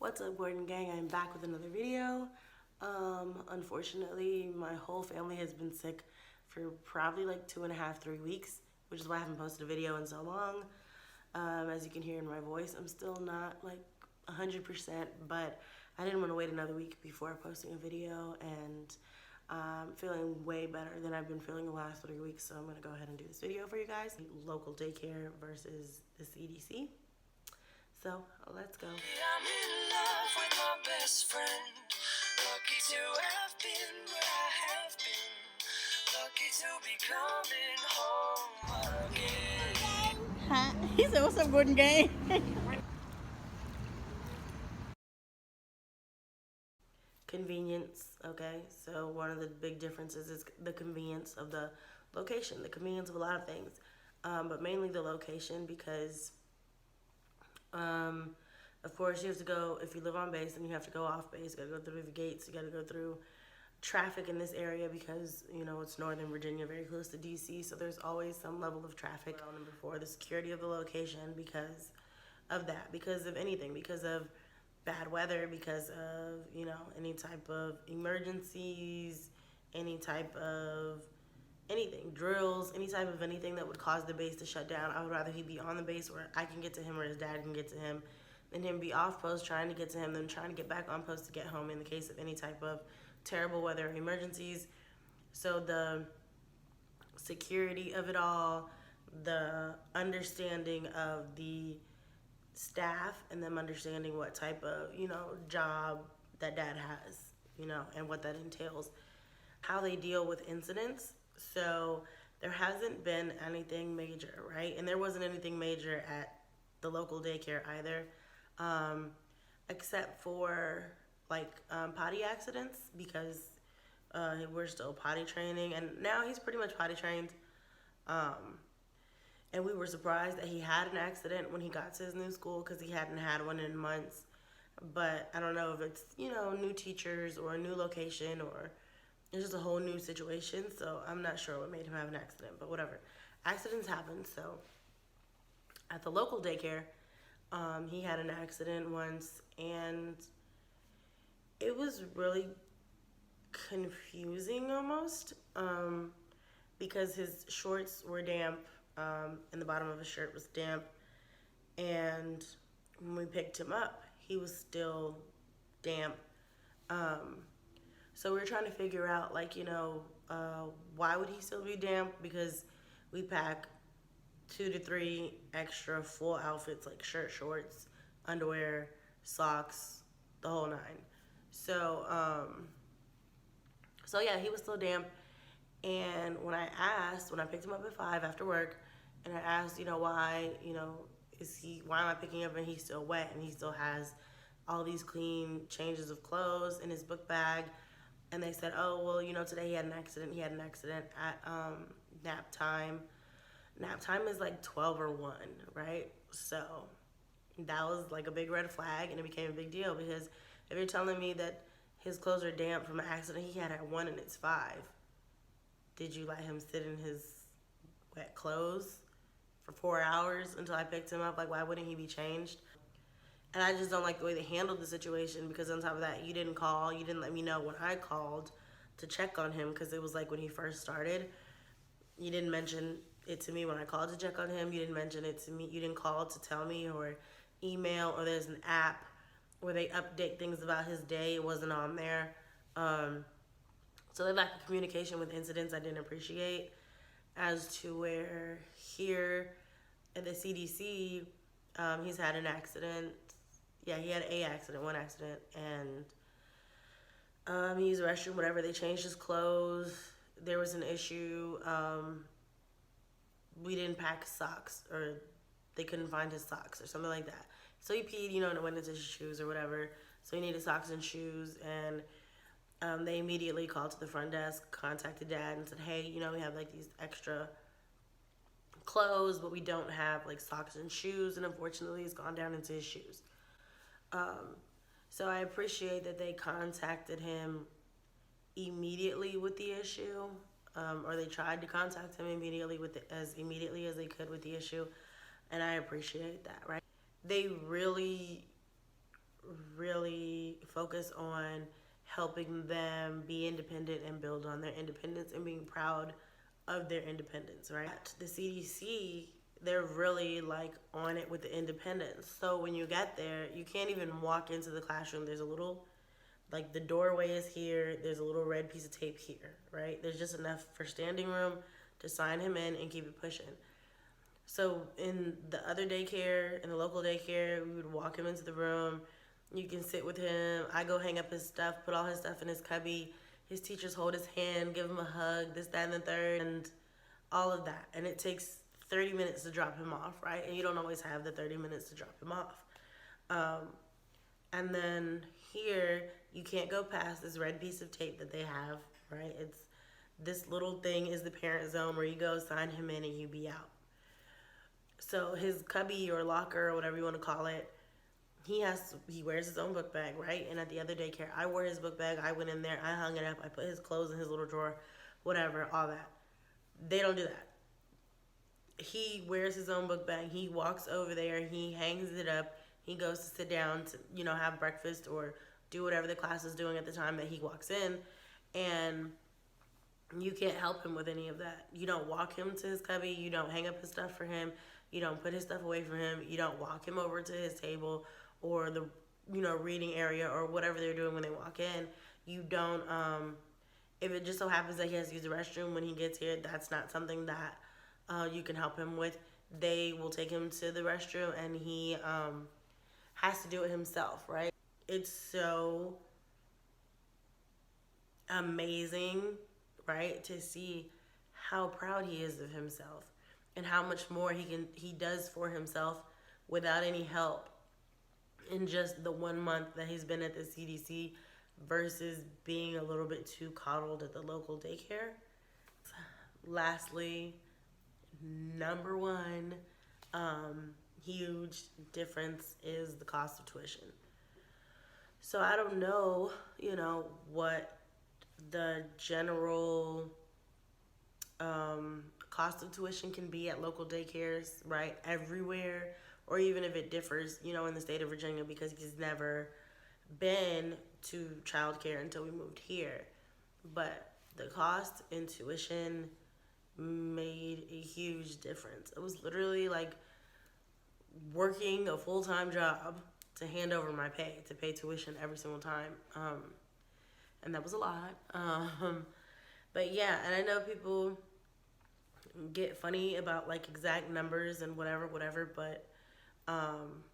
What's up, Gordon Gang? I'm back with another video. Unfortunately, my whole family has been sick for probably like 2.5, 3 weeks, which is why I haven't posted a video in so long. As you can hear in my voice, I'm still not like 100%, but I didn't want to wait another week before posting a video, and I'm feeling way better than I've been feeling the last 3 weeks, so I'm going to go ahead and do this video for you guys. Local daycare versus the CDC. So let's go. I'm in love with my best friend. Lucky to have been where I have been. Lucky to be coming home again. Huh? He said, "What's up, Gordon Gang?" Convenience, okay? So one of the big differences is the convenience of the location, the convenience of a lot of things, but mainly the location because, of course, you have to go, if you live on base, then you have to go off base. You gotta go through the gates, you gotta go through traffic in this area because, you know, it's Northern Virginia, very close to DC, so there's always some level of traffic. Number four, the security of the location because of that, because of anything, because of bad weather, because of, you know, any type of emergencies, any type of anything, drills, any type of anything that would cause the base to shut down. I would rather he be on the base where I can get to him or his dad can get to him than him be off post trying to get to him, then trying to get back on post to get home in the case of any type of terrible weather emergencies. So the security of it all, the understanding of the staff and them understanding what type of, you know, job that dad has, you know, and what that entails, how they deal with incidents. So there hasn't been anything major, right? And there wasn't anything major at the local daycare either, except for like potty accidents because we're still potty training, and now he's pretty much potty trained. And we were surprised that he had an accident when he got to his new school because he hadn't had one in months. But I don't know if it's, you know, new teachers or a new location or it's just a whole new situation. So I'm not sure what made him have an accident, but whatever. Accidents happen. So at the local daycare, he had an accident once, and it was really confusing almost because his shorts were damp, and the bottom of his shirt was damp, and when we picked him up he was still damp. So we were trying to figure out, like, you know, why would he still be damp, because we pack 2 to 3 extra full outfits like shirt, shorts, underwear, socks, the whole nine. So yeah, he was still damp. And when I picked him up at 5 after work, and I asked, you know, why, you know, why am I picking him up and he's still wet and he still has all these clean changes of clothes in his book bag? And they said, oh, well, you know, today he had an accident. He had an accident at nap time. Nap time is like 12 or 1, right? So that was like a big red flag, and it became a big deal because if you're telling me that his clothes are damp from an accident he had at 1 and it's 5, did you let him sit in his wet clothes for 4 hours until I picked him up? Like, why wouldn't he be changed? And I just don't like the way they handled the situation, because on top of that, you didn't call. You didn't let me know when I called to check on him, because it was like when he first started. You didn't mention it to me when I called to check on him. You didn't mention it to me. You didn't call to tell me or email, or there's an app where they update things about his day. It wasn't on there. So they lack of communication with incidents I didn't appreciate, as to where here at the CDC, he's had an accident. Yeah, he had one accident, and he used the restroom, whatever. They changed his clothes. There was an issue. We didn't pack socks, or they couldn't find his socks or something like that. So he peed, you know, and it went into his shoes or whatever. So he needed socks and shoes, and they immediately called to the front desk, contacted dad, and said, hey, you know, we have like these extra clothes, but we don't have like socks and shoes, and unfortunately it's gone down into his shoes. So I appreciate that they contacted him immediately with the issue, or they tried to contact him immediately as immediately as they could with the issue, and I appreciate that, right? They really really focus on helping them be independent and build on their independence and being proud of their independence, right? The CDC, they're really like on it with the independence. So when you get there, you can't even walk into the classroom. There's a little, like the doorway is here, there's a little red piece of tape here, right? There's just enough for standing room to sign him in and keep it pushing. So in the other daycare, in the local daycare, we would walk him into the room. You can sit with him. I go hang up his stuff, put all his stuff in his cubby. His teachers hold his hand, give him a hug, this, that, and the third, and all of that. And it takes 30 minutes to drop him off, right? And you don't always have the 30 minutes to drop him off. And then here, you can't go past this red piece of tape that they have, right? It's this little thing is the parent zone where you go sign him in and you be out. So his cubby or locker or whatever you want to call it, he wears his own book bag, right? And at the other daycare, I wore his book bag. I went in there, I hung it up, I put his clothes in his little drawer, whatever, all that. They don't do that. He wears his own book bag. He walks over there, he hangs it up, he goes to sit down to, have breakfast or do whatever the class is doing at the time that he walks in, and you can't help him with any of that. You don't walk him to his cubby, you don't hang up his stuff for him, you don't put his stuff away from him, you don't walk him over to his table or the reading area or whatever they're doing when they walk in. You don't if it just so happens that he has to use the restroom when he gets here, that's not something that you can help him with. They will take him to the restroom and he has to do it himself, right? It's so amazing, right, to see how proud he is of himself and how much more he does for himself without any help in just the 1 month that he's been at the CDC versus being a little bit too coddled at the local daycare. Lastly, number one, huge difference is the cost of tuition. So I don't know, what the general cost of tuition can be at local daycares, right, everywhere, or even if it differs, in the state of Virginia, because he's never been to childcare until we moved here. But the cost in tuition made a huge difference. It was literally like working a full-time job to hand over my pay, to pay tuition every single time. And that was a lot. But yeah, and I know people get funny about like exact numbers and whatever, but I'm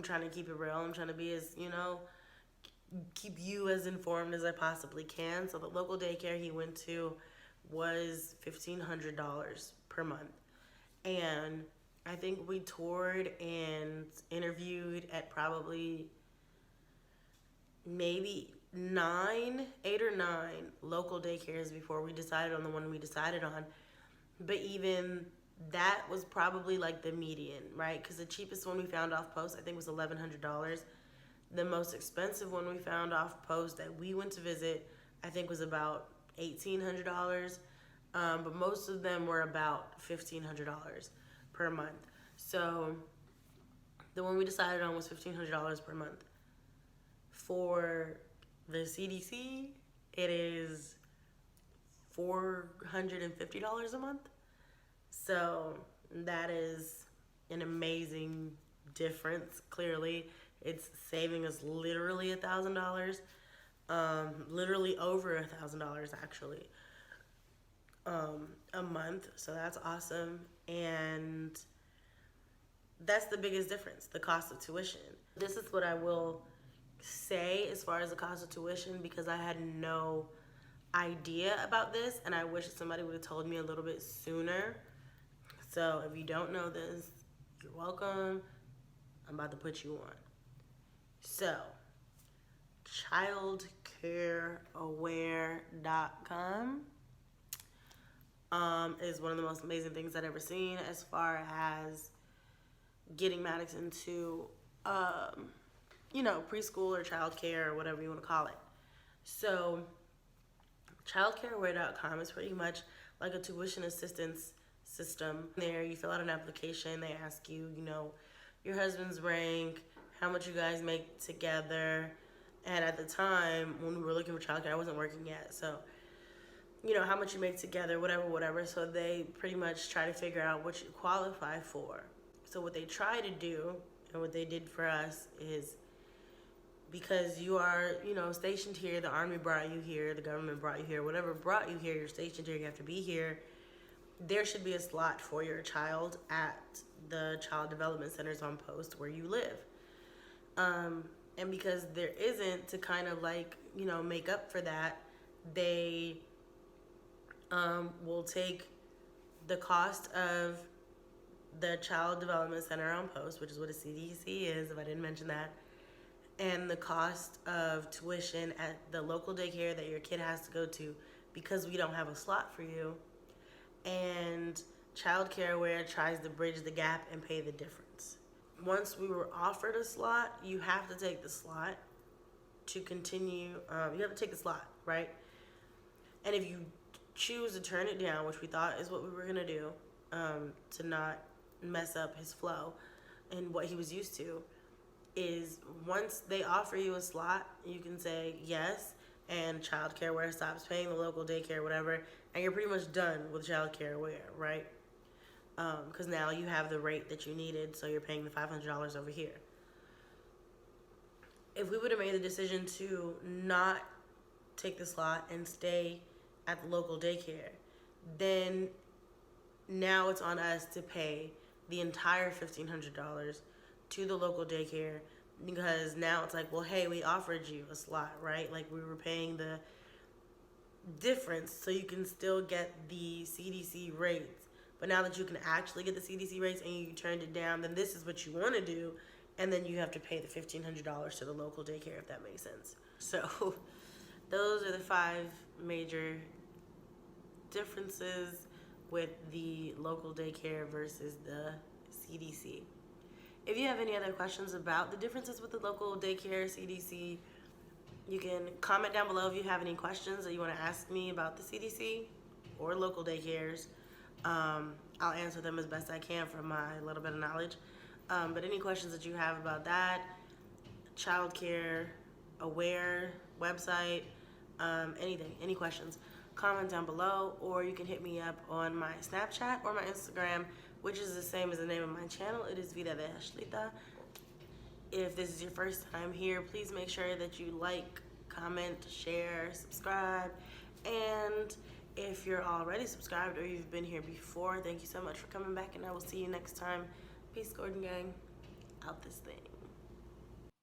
trying to keep it real. I'm trying to be as, keep you as informed as I possibly can. So the local daycare he went to was $1,500 per month. And I think we toured and interviewed at probably maybe 8 or 9 local daycares before we decided on the one we decided on. But even that was probably like the median, right? Because the cheapest one we found off post, I think, was $1,100. The most expensive one we found off post that we went to visit, I think, was about $1,800. But most of them were about $1,500 per month. So the one we decided on was $1,500 per month. For the CDC, it is $450 a month. So that is an amazing difference. Clearly, it's saving us literally $1,000, literally over $1,000 actually, a month. So that's awesome, and that's the biggest difference: the cost of tuition. This is what I will say as far as the cost of tuition, because I had no idea about this, and I wish somebody would have told me a little bit sooner. So if you don't know this, you're welcome. I'm about to put you on. So, childcareaware.com is one of the most amazing things I've ever seen as far as getting Maddox into, preschool or childcare or whatever you want to call it. So, childcareaware.com is pretty much like a tuition assistance system. There, you fill out an application. They ask you, your husband's rank, how much you guys make together. And at the time when we were looking for childcare, I wasn't working yet, so how much you make together, whatever. So they pretty much try to figure out what you qualify for. So what they try to do, and what they did for us, is because you are, stationed here, the army brought you here, the government brought you here, whatever brought you here, you're stationed here, you have to be here. There should be a slot for your child at the child development centers on post where you live. And because there isn't, to kind of make up for that, they will take the cost of the child development center on post, which is what a CDC is, if I didn't mention that, and the cost of tuition at the local daycare that your kid has to go to because we don't have a slot for you, and Childcare, where it tries to bridge the gap and pay the difference. Once we were offered a slot, you have to take the slot to continue. You have to take the slot, right? And if you choose to turn it down, which we thought is what we were going to do, to not mess up his flow and what he was used to, is once they offer you a slot, you can say yes, and Childcare where stops paying the local daycare, whatever, and you're pretty much done with Childcare where, right? Because now you have the rate that you needed, so you're paying the $500 over here. If we would have made the decision to not take the slot and stay at the local daycare, then now it's on us to pay the entire $1,500 to the local daycare, because now it's like, well, hey, we offered you a slot, right? Like, we were paying the difference so you can still get the CDC rates. But now that you can actually get the CDC rates and you turned it down, then this is what you want to do, and then you have to pay the $1,500 to the local daycare, if that makes sense. So those are the 5 major differences with the local daycare versus the CDC. If you have any other questions about the differences with the local daycare, CDC, you can comment down below if you have any questions that you want to ask me about the CDC or local daycares. I'll answer them as best I can from my little bit of knowledge. But any questions that you have about that, Childcare, Aware, website, anything, any questions, comment down below, or you can hit me up on my Snapchat or my Instagram, which is the same as the name of my channel. It is Vida de Ashlita. If this is your first time here, please make sure that you like, comment, share, subscribe. And if you're already subscribed or you've been here before, thank you so much for coming back, and I will see you next time. Peace, Gordon Gang. Out this thing.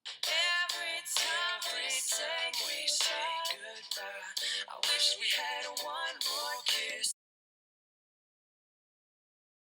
Every time we say goodbye, I wish we had one more kiss.